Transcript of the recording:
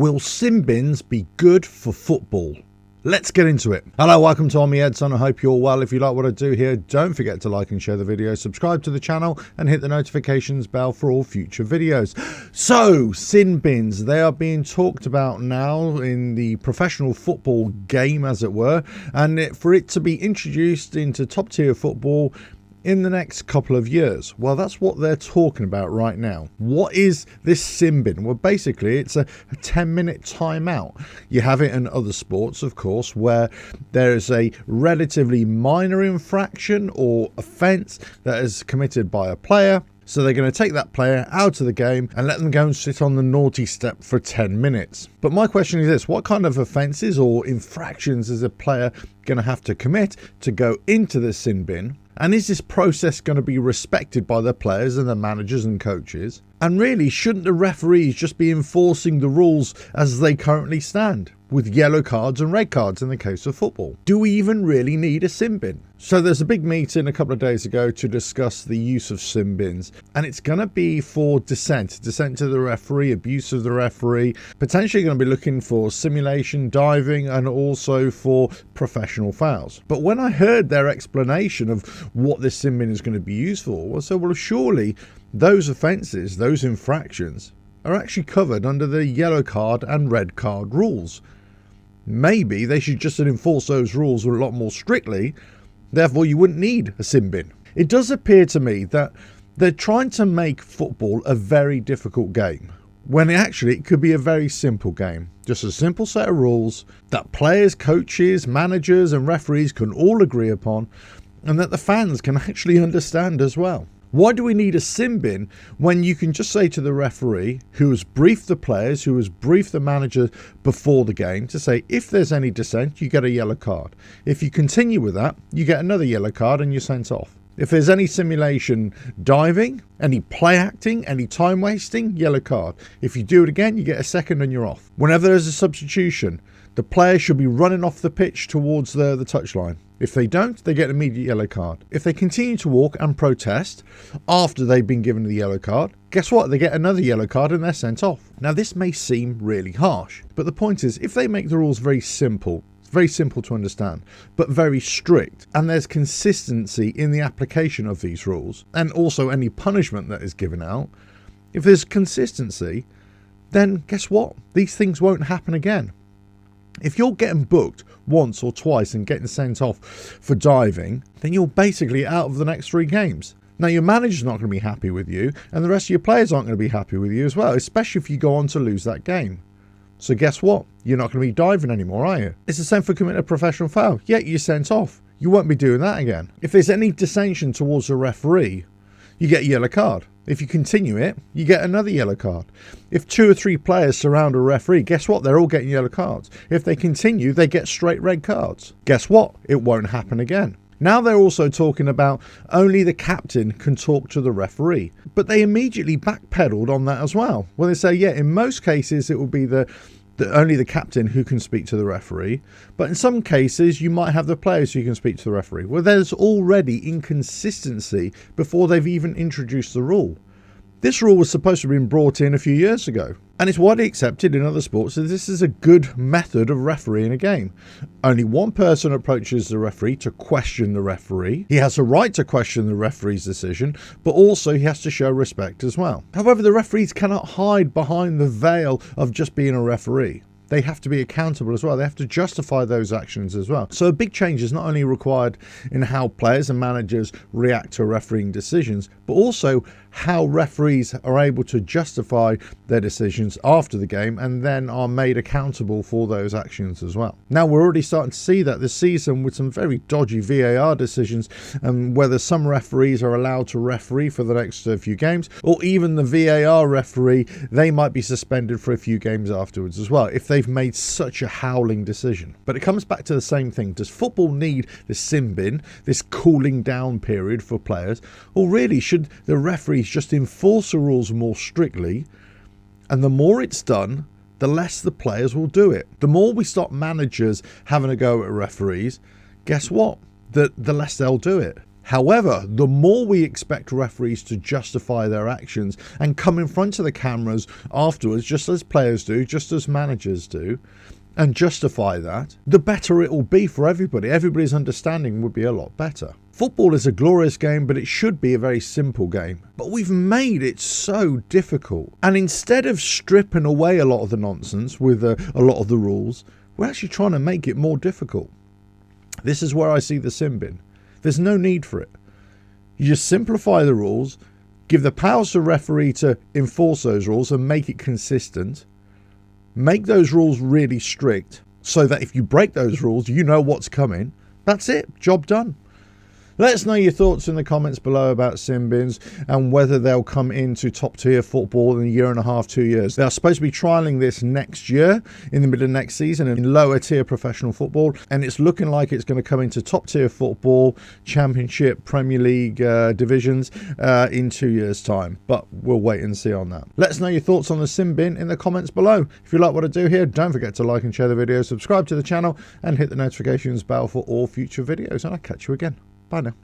Will sin bins be good for football? Let's get into it. Hello, welcome to On Me Edson. I hope you're well. If you like what I do here, don't forget to like and share the video, subscribe to the channel and hit the notifications bell for all future videos. So, sin bins, they are being talked about now in the professional football game, as it were, and for it to be introduced into top tier football in the next couple of years. Well, that's what they're talking about right now. What is this sin bin? Well, basically, it's a 10-minute timeout. You have it in other sports, of course, where there is a relatively minor infraction or offence that is committed by a player. So they're going to take that player out of the game and let them go and sit on the naughty step for 10 minutes. But my question is this: what kind of offences or infractions is a player going to have to commit to go into the sin bin? And is this process going to be respected by the players and the managers and coaches? And really, shouldn't the referees just be enforcing the rules as they currently stand, with yellow cards and red cards in the case of football? Do we even really need a sin bin? So there's a big meeting a couple of days ago to discuss the use of sin bins, and it's going to be for dissent to the referee, abuse of the referee, potentially going to be looking for simulation, diving, and also for professional fouls. But when I heard their explanation of what this sin bin is going to be used for, I said, well, surely those offences, those infractions, are actually covered under the yellow card and red card rules. Maybe they should just enforce those rules a lot more strictly. Therefore, you wouldn't need a sin bin. It does appear to me that they're trying to make football a very difficult game, when actually it could be a very simple game. Just a simple set of rules that players, coaches, managers and referees can all agree upon, and that the fans can actually understand as well. Why do we need a sin bin when you can just say to the referee, who has briefed the players, who has briefed the manager before the game, to say if there's any dissent, you get a yellow card. If you continue with that, you get another yellow card and you're sent off. If there's any simulation diving, any play acting, any time wasting, yellow card. If you do it again, you get a second and you're off. Whenever there's a substitution, the player should be running off the pitch towards the touchline. If they don't, they get an immediate yellow card. If they continue to walk and protest after they've been given the yellow card, guess what? They get another yellow card and they're sent off. Now, this may seem really harsh, but the point is, if they make the rules very simple, it's very simple to understand, but very strict, and there's consistency in the application of these rules, and also any punishment that is given out, if there's consistency, then guess what? These things won't happen again. If you're getting booked once or twice and getting sent off for diving, then you're basically out of the next 3 games. Now, your manager's not going to be happy with you, and the rest of your players aren't going to be happy with you as well, especially if you go on to lose that game. So guess what? You're not going to be diving anymore, are you? It's the same for committing a professional foul. Yeah, you're sent off. You won't be doing that again. If there's any dissension towards a referee, you get a yellow card. If you continue it, you get another yellow card. If 2 or 3 players surround a referee, guess what? They're all getting yellow cards. If they continue, they get straight red cards. Guess what? It won't happen again. Now they're also talking about only the captain can talk to the referee. But they immediately backpedaled on that as well. Well, they say, yeah, in most cases it will be only the captain who can speak to the referee, but in some cases you might have the players who can speak to the referee. Well, there's already inconsistency before they've even introduced the rule. This rule was supposed to have been brought in a few years ago, and it's widely accepted in other sports that this is a good method of refereeing a game. Only one person approaches the referee to question the referee. He has a right to question the referee's decision, but also he has to show respect as well. However, the referees cannot hide behind the veil of just being a referee. They have to be accountable as well. They have to justify those actions as well. So a big change is not only required in how players and managers react to refereeing decisions, but also how referees are able to justify their decisions after the game and then are made accountable for those actions as well. Now, we're already starting to see that this season with some very dodgy VAR decisions, and whether some referees are allowed to referee for the next few games, or even the VAR referee, they might be suspended for a few games afterwards as well if they've made such a howling decision. But it comes back to the same thing. Does football need this sin bin, this cooling down period for players, or really should the referees just enforce the rules more strictly? And the more it's done, the less the players will do it. The more we stop managers having a go at referees, guess what? The less they'll do it. However, the more we expect referees to justify their actions and come in front of the cameras afterwards, just as players do, just as managers do, and justify that, the better it will be for everybody. Everybody's understanding would be a lot better. Football is a glorious game, but it should be a very simple game. But we've made it so difficult. And instead of stripping away a lot of the nonsense with a lot of the rules, we're actually trying to make it more difficult. This is where I see the sin bin. There's no need for it. You just simplify the rules, give the powers to the referee to enforce those rules and make it consistent. Make those rules really strict so that if you break those rules, you know what's coming. That's it. Job done. Let us know your thoughts in the comments below about sin bins and whether they'll come into top tier football in a year and a half, 2 years. They're supposed to be trialling this next year in the middle of next season in lower tier professional football, and it's looking like it's going to come into top tier football, Championship, Premier League divisions in 2 years' time. But we'll wait and see on that. Let us know your thoughts on the sin bin in the comments below. If you like what I do here, don't forget to like and share the video, subscribe to the channel, and hit the notifications bell for all future videos. And I'll catch you again. Bye now.